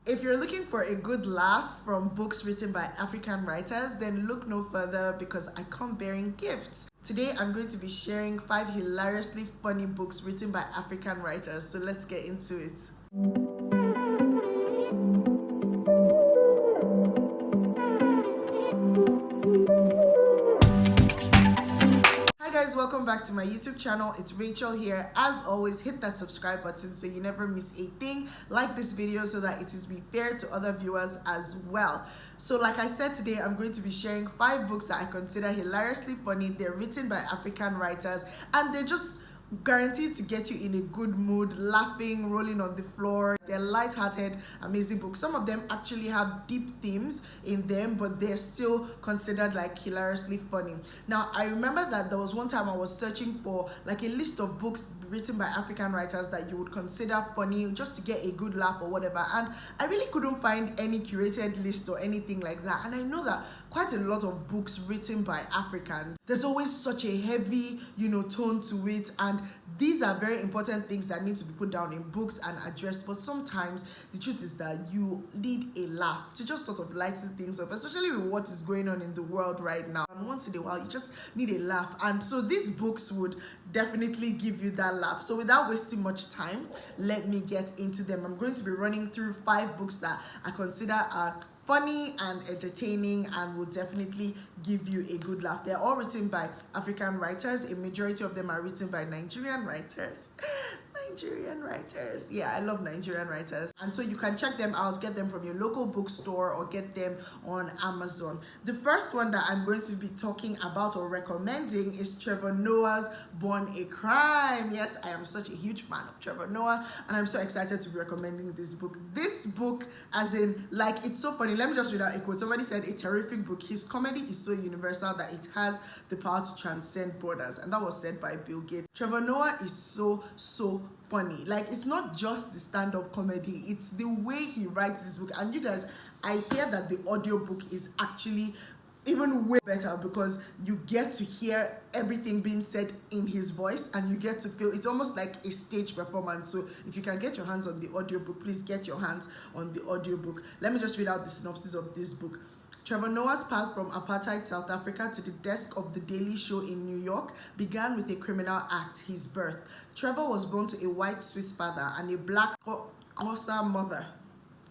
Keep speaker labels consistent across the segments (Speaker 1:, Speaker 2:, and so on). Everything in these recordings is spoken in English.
Speaker 1: If you're looking for a good laugh from books written by African writers, then look no further because I come bearing gifts. Today, I'm going to be sharing 5 hilariously funny books written by African writers. So let's get into it. Guys, welcome back to my YouTube channel. It's Rachel here. As always, hit that subscribe button so you never miss a thing. Like this video so that it is fair to other viewers as well. So like I said, today I'm going to be sharing 5 books that I consider hilariously funny. They're written by African writers and they're just guaranteed to get you in a good mood, laughing, rolling on the floor. They're light-hearted, amazing books. Some of them actually have deep themes in them, but they're still considered like hilariously funny. Now, I remember that there was one time I was searching for like a list of books written by African writers that you would consider funny just to get a good laugh or whatever, and I really couldn't find any curated list or anything like that. And I know that quite a lot of books written by Africans, there's always such a heavy, tone to it, and these are very important things that need to be put down in books and addressed. But sometimes the truth is that you need a laugh to just sort of lighten things up, especially with what is going on in the world right now. And once in a while, you just need a laugh. And so these books would definitely give you that laugh. So without wasting much time, let me get into them. I'm going to be running through 5 books that I consider are funny and entertaining and will definitely give you a good laugh. They're all written by African writers. A majority of them are written by Nigerian writers. Yeah, I love Nigerian writers. And so you can check them out, get them from your local bookstore or get them on Amazon. The first one that I'm going to be talking about or recommending is Trevor Noah's Born a Crime. Yes, I am such a huge fan of Trevor Noah and I'm so excited to be recommending this book. This book, as in, like, it's so funny. Let me just read out a quote. Somebody said, a terrific book. His comedy is so universal that it has the power to transcend borders. And that was said by Bill Gates. Trevor Noah is so funny. Like, it's not just the stand-up comedy, it's the way he writes this book. And you guys, I hear that the audiobook is actually even way better because you get to hear everything being said in his voice and you get to feel it's almost like a stage performance. So if you can get your hands on the audiobook, please get your hands on the audiobook. Let me just read out the synopsis of this book. Trevor Noah's path from apartheid South Africa to the desk of The Daily Show in New York began with a criminal act, his birth. Trevor was born to a white Swiss father and a black Xhosa mother.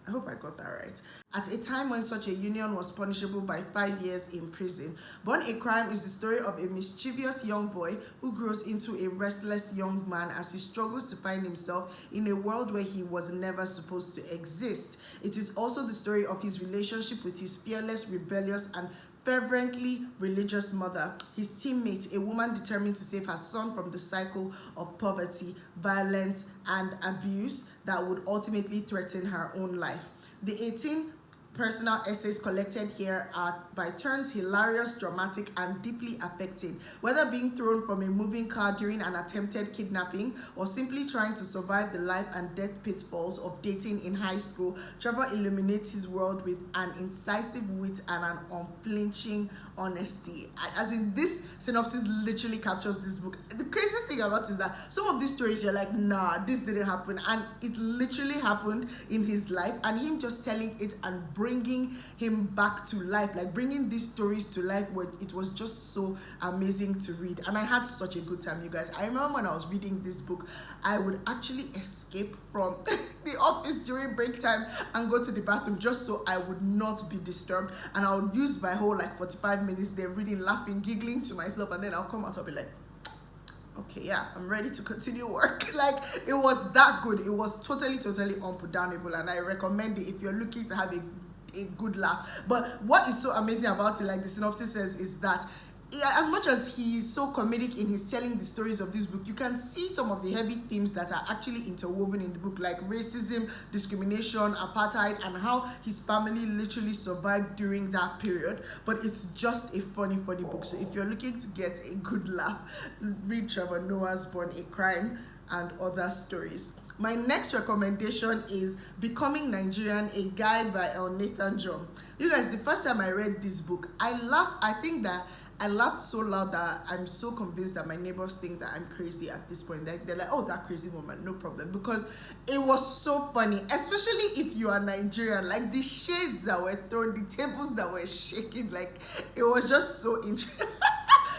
Speaker 1: I hope I got that right. At a time when such a union was punishable by 5 years in prison. Born a Crime is the story of a mischievous young boy who grows into a restless young man as he struggles to find himself in a world where he was never supposed to exist. It is also the story of his relationship with his fearless, rebellious, and fervently religious mother, his teammate, a woman determined to save her son from the cycle of poverty, violence, and abuse that would ultimately threaten her own life. The 18 personal essays collected here are by turns hilarious, dramatic, and deeply affecting. Whether being thrown from a moving car during an attempted kidnapping or simply trying to survive the life and death pitfalls of dating in high school, Trevor illuminates his world with an incisive wit and an unflinching honesty. As in, this synopsis literally captures this book. The craziest thing about it is that some of these stories you're like, nah, this didn't happen, and it literally happened in his life, and him just telling it and bringing him back to life, like bringing these stories to life, where it was just so amazing to read. And I had such a good time, you guys. I remember when I was reading this book, I would actually escape from the office during break time and go to the bathroom just so I would not be disturbed, and I would use my whole like 45 minutes there reading, laughing, giggling to myself, and then I'll come out, I'll be like, okay, yeah, I'm ready to continue work. Like, it was that good. It was totally unputdownable, and I recommend it if you're looking to have a good laugh. But what is so amazing about it, like the synopsis says, is that as much as he's so comedic in his telling the stories of this book, you can see some of the heavy themes that are actually interwoven in the book, like racism, discrimination, apartheid, and how his family literally survived during that period. But it's just a funny book. So if you're looking to get a good laugh, read Trevor Noah's Born a Crime and Other Stories. My next recommendation is Becoming Nigerian, a guide by Nathan John. You guys, the first time I read this book, I laughed. I think that I laughed so loud that I'm so convinced that my neighbors think that I'm crazy at this point. They're like, oh, that crazy woman, no problem. Because it was so funny, especially if you are Nigerian. Like the shades that were thrown, the tables that were shaking, like it was just so interesting.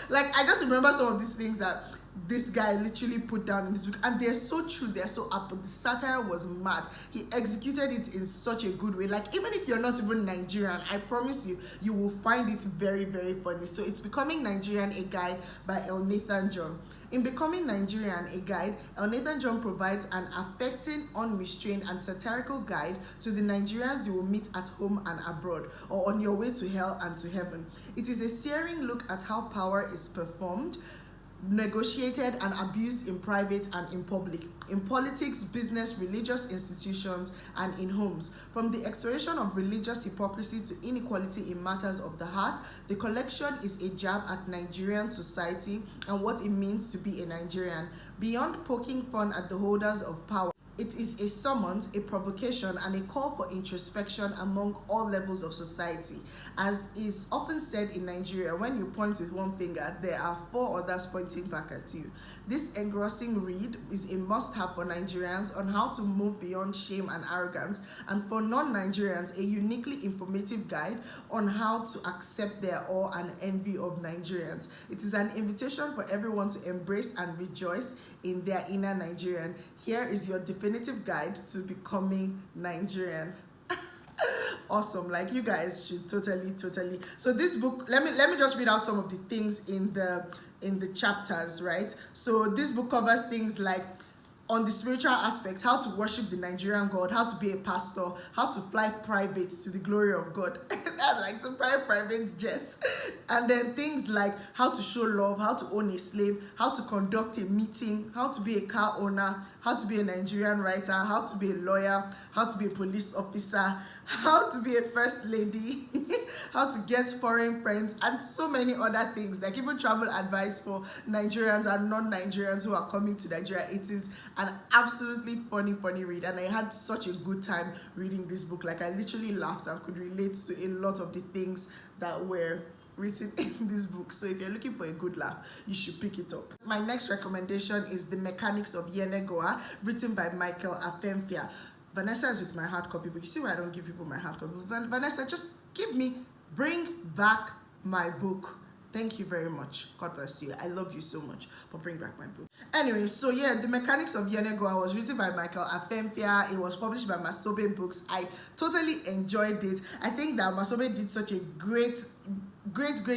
Speaker 1: Like I just remember some of these things that this guy literally put down in this book, and they're so true, they're so up. But the satire was mad. He executed it in such a good way. Like even if you're not even Nigerian, I promise you, you will find it very, very funny. So it's Becoming Nigerian, a guide by Nathan John. In Becoming Nigerian, a guide, Nathan John provides an affecting, unrestrained, and satirical guide to the Nigerians you will meet at home and abroad, or on your way to hell and to heaven. It is a searing look at how power is performed, negotiated, and abused in private and in public, in politics, business, religious institutions, and in homes. From the exploration of religious hypocrisy to inequality in matters of the heart, the collection is a jab at Nigerian society and what it means to be a Nigerian. Beyond poking fun at the holders of power, it is a summons, a provocation, and a call for introspection among all levels of society. As is often said in Nigeria, when you point with one finger, there are four others pointing back at you. This engrossing read is a must-have for Nigerians on how to move beyond shame and arrogance, and for non-Nigerians, a uniquely informative guide on how to accept their awe and envy of Nigerians. It is an invitation for everyone to embrace and rejoice in their inner Nigerian. Here is your definitive guide to becoming Nigerian. Awesome. Like you guys should totally. So this book, let me just read out some of the things in the chapters, right? So this book covers things like on the spiritual aspect, how to worship the Nigerian God, how to be a pastor, how to fly private to the glory of God. That's like to fly private jets. And then things like how to show love, how to own a slave, how to conduct a meeting, how to be a car owner, how to be a Nigerian writer, how to be a lawyer, how to be a police officer, how to be a first lady, how to get foreign friends, and so many other things, like even travel advice for Nigerians and non-Nigerians who are coming to Nigeria. It is an absolutely funny read, and I had such a good time reading this book. Like I literally laughed and could relate to a lot of the things that were written in this book. So if you're looking for a good laugh, you should pick it up. My next recommendation is The Mechanics of ENQUIRIES, written by Michael Afenife. Vanessa is with my hard copy, but you see why I don't give people my hard copy. Vanessa, just bring back my book. Thank you very much. God bless you. I love you so much, but bring back my book. Anyway, so yeah, The Mechanics of ENQUIRIES was written by Michael Afenife. It was published by Masobe Books. I totally enjoyed it. I think that Masobe did such a great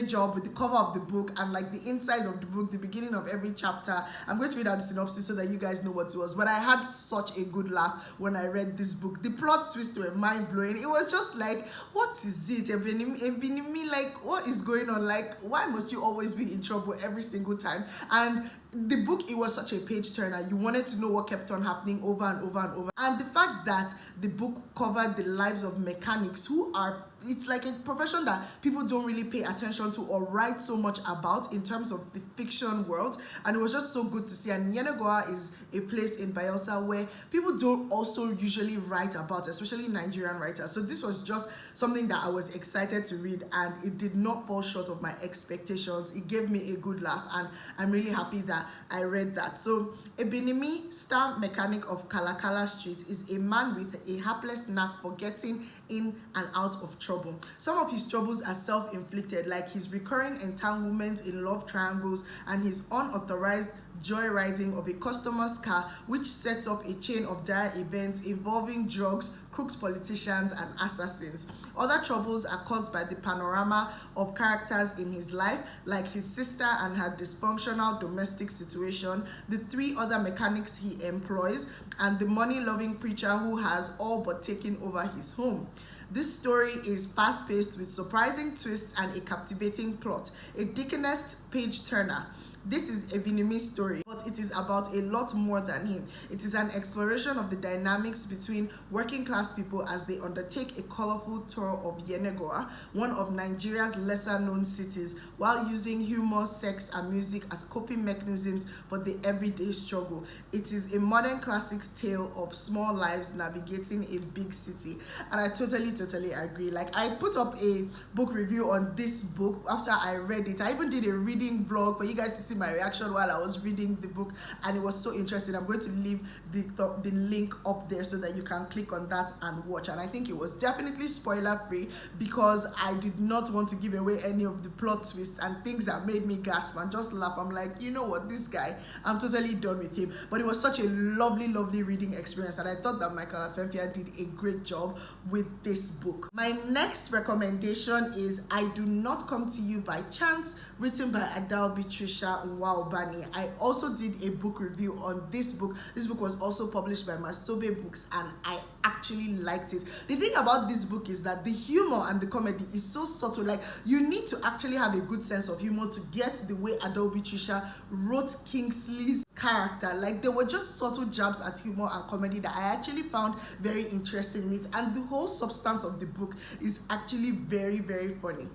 Speaker 1: job with the cover of the book and like the inside of the book, the beginning of every chapter. I'm going to read out the synopsis so that you guys know what it was, but I had such a good laugh when I read this book. The plot twists were mind-blowing. It was just like, what is it, Ebinimi? Like, what is going on? Like, why must you always be in trouble every single time? And the book, it was such a page turner. You wanted to know what kept on happening over and over and over. And the fact that the book covered the lives of mechanics who are, it's like a profession that people don't really pay attention to or write so much about in terms of the fiction world, and it was just so good to see. And ENQUIRIES is a place in Bayelsa where people don't also usually write about, especially Nigerian writers. So this was just something that I was excited to read, and it did not fall short of my expectations. It gave me a good laugh, and I'm really happy that I read that. So Ebinimi, star mechanic of Kalakala Street, is a man with a hapless knack for getting in and out of trouble. Some of his troubles are self-inflicted, like his recurring entanglements in love triangles and his unauthorized joyriding of a customer's car, which sets off a chain of dire events involving drugs, crooked politicians, and assassins. Other troubles are caused by the panorama of characters in his life, like his sister and her dysfunctional domestic situation, the 3 other mechanics he employs, and the money-loving preacher who has all but taken over his home. This story is fast-paced with surprising twists and a captivating plot, a Dickens page-turner. This is a Vietnamese story, but it is about a lot more than him. It is an exploration of the dynamics between working class people as they undertake a colorful tour of ENQUIRIES, one of Nigeria's lesser known cities, while using humor, sex, and music as coping mechanisms for the everyday struggle. It is a modern classic tale of small lives navigating a big city. And I totally agree. Like, I put up a book review on this book after I read it. I even did a reading vlog for you guys to see my reaction while I was reading the book, and it was so interesting. I'm going to leave the link up there so that you can click on that and watch. And I think it was definitely spoiler free because I did not want to give away any of the plot twists and things that made me gasp and just laugh. I'm like, you know what, this guy, I'm totally done with him. But it was such a lovely reading experience, and I thought that Michael Afenife did a great job with this book. My next recommendation is I Do Not Come to You by Chance, written by Adalbi Trisha Nwaubani. I also did a book review on this book. This book was also published by Masobe Books, and I actually liked it. The thing about this book is that the humor and the comedy is so subtle. Like, you need to actually have a good sense of humor to get the way Adalbi Trisha wrote Kingsley's character. Like, there were just subtle jabs at humor and comedy that I actually found very interesting in it, and the whole substance of the book is actually very funny.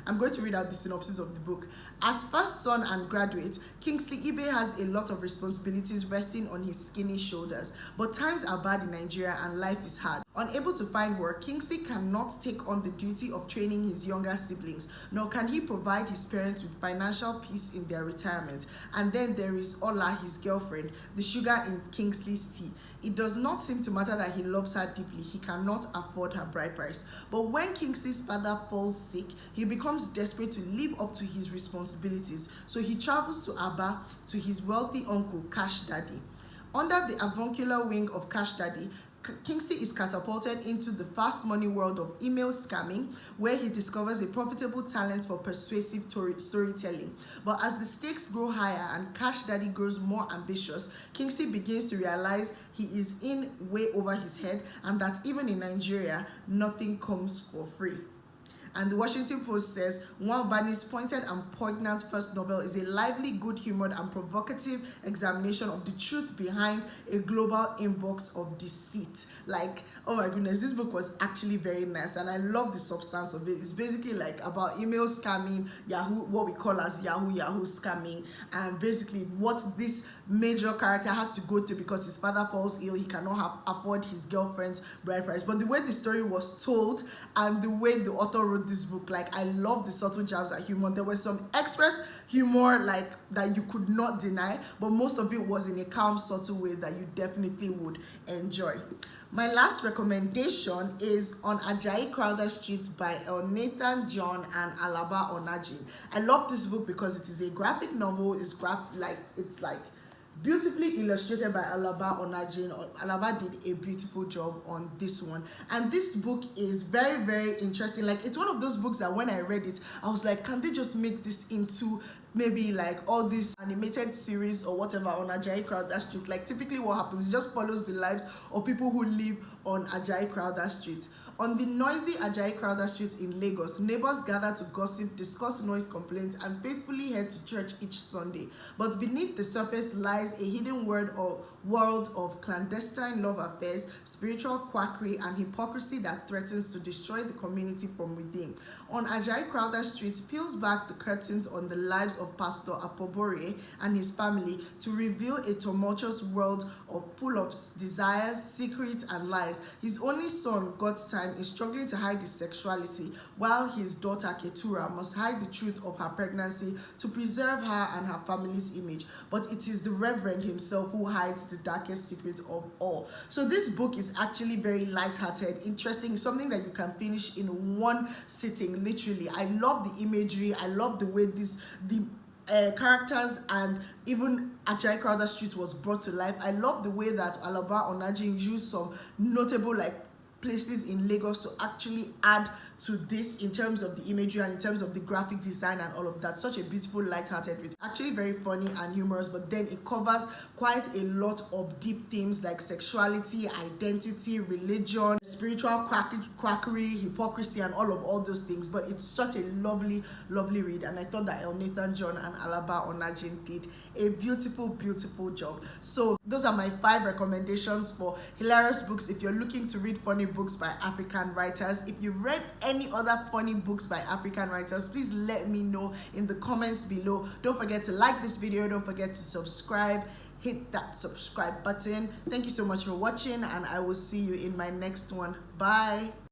Speaker 1: I'm going to read out the synopsis of the book. As first son and graduate, Kingsley Ibe has a lot of responsibilities resting on his skinny shoulders. But times are bad in Nigeria and life is hard. Unable to find work, Kingsley cannot take on the duty of training his younger siblings, nor can he provide his parents with financial peace in their retirement. And then there is Ola, his girlfriend, the sugar in Kingsley's tea. It does not seem to matter that he loves her deeply. He cannot afford her bride price. But when Kingsley's father falls sick, he becomes desperate to live up to his responsibilities. So he travels to Aba to his wealthy uncle, Cash Daddy. Under the avuncular wing of Cash Daddy, Kingsley is catapulted into the fast money world of email scamming, where he discovers a profitable talent for persuasive storytelling. But as the stakes grow higher and Cash Daddy grows more ambitious, Kingsley begins to realize he is in way over his head, and that even in Nigeria, nothing comes for free. And the Washington Post says, Nwaubani's pointed and poignant first novel is a lively, good-humored, and provocative examination of the truth behind a global inbox of deceit. Like, oh my goodness, this book was actually very nice, and I love the substance of it. It's basically like about email scamming, Yahoo, what we call as Yahoo scamming, and basically what this major character has to go through because his father falls ill. He cannot afford his girlfriend's bride price. But the way the story was told and the way the author wrote this book, like, I love the subtle jabs at humor. There was some express humor like that you could not deny, but most of it was in a calm, subtle way that you definitely would enjoy. My last recommendation is On Ajayi Crowther Street by Nathan John and Alaba Onajin. I love this book because it is a graphic novel. It's like beautifully illustrated by Alaba Onajin. Alaba did a beautiful job on this one, and this book is very interesting. Like, it's one of those books that when I read it, I was like, can they just make this into maybe like all this animated series or whatever on Ajayi Crowther Street? Like, typically what happens, it just follows the lives of people who live on Ajayi Crowther Street. On the noisy Ajayi Crowther Street in Lagos, neighbors gather to gossip, discuss noise complaints, and faithfully head to church each Sunday. But beneath the surface lies a hidden world of clandestine love affairs, spiritual quackery, and hypocrisy that threatens to destroy the community from within. On Ajayi Crowther Street peels back the curtains on the lives of Pastor Apobore and his family to reveal a tumultuous world full of desires, secrets, and lies. His only son, God's time, is struggling to hide his sexuality, while his daughter Ketura must hide the truth of her pregnancy to preserve her and her family's image. But it is the Reverend himself who hides the darkest secret of all. So this book is actually very light-hearted, interesting, something that you can finish in one sitting, literally. I love the imagery. I love the way the characters and even Ajayi Crowther Street was brought to life. I love the way that Alaba Onajin used some notable places in Lagos to actually add to this in terms of the imagery and in terms of the graphic design and all of that. Such a beautiful, light-hearted read. Actually very funny and humorous, but then it covers quite a lot of deep themes like sexuality, identity, religion, spiritual quackery, hypocrisy, and all those things. But it's such a lovely read, and I thought that Nathan John and Alaba Onajin did a beautiful job. So those are my 5 recommendations for hilarious books if you're looking to read funny books by African writers. If you've read any other funny books by African writers, please let me know in the comments below. Don't forget to like this video, don't forget to subscribe, hit that subscribe button. Thank you so much for watching, and I will see you in my next one. Bye.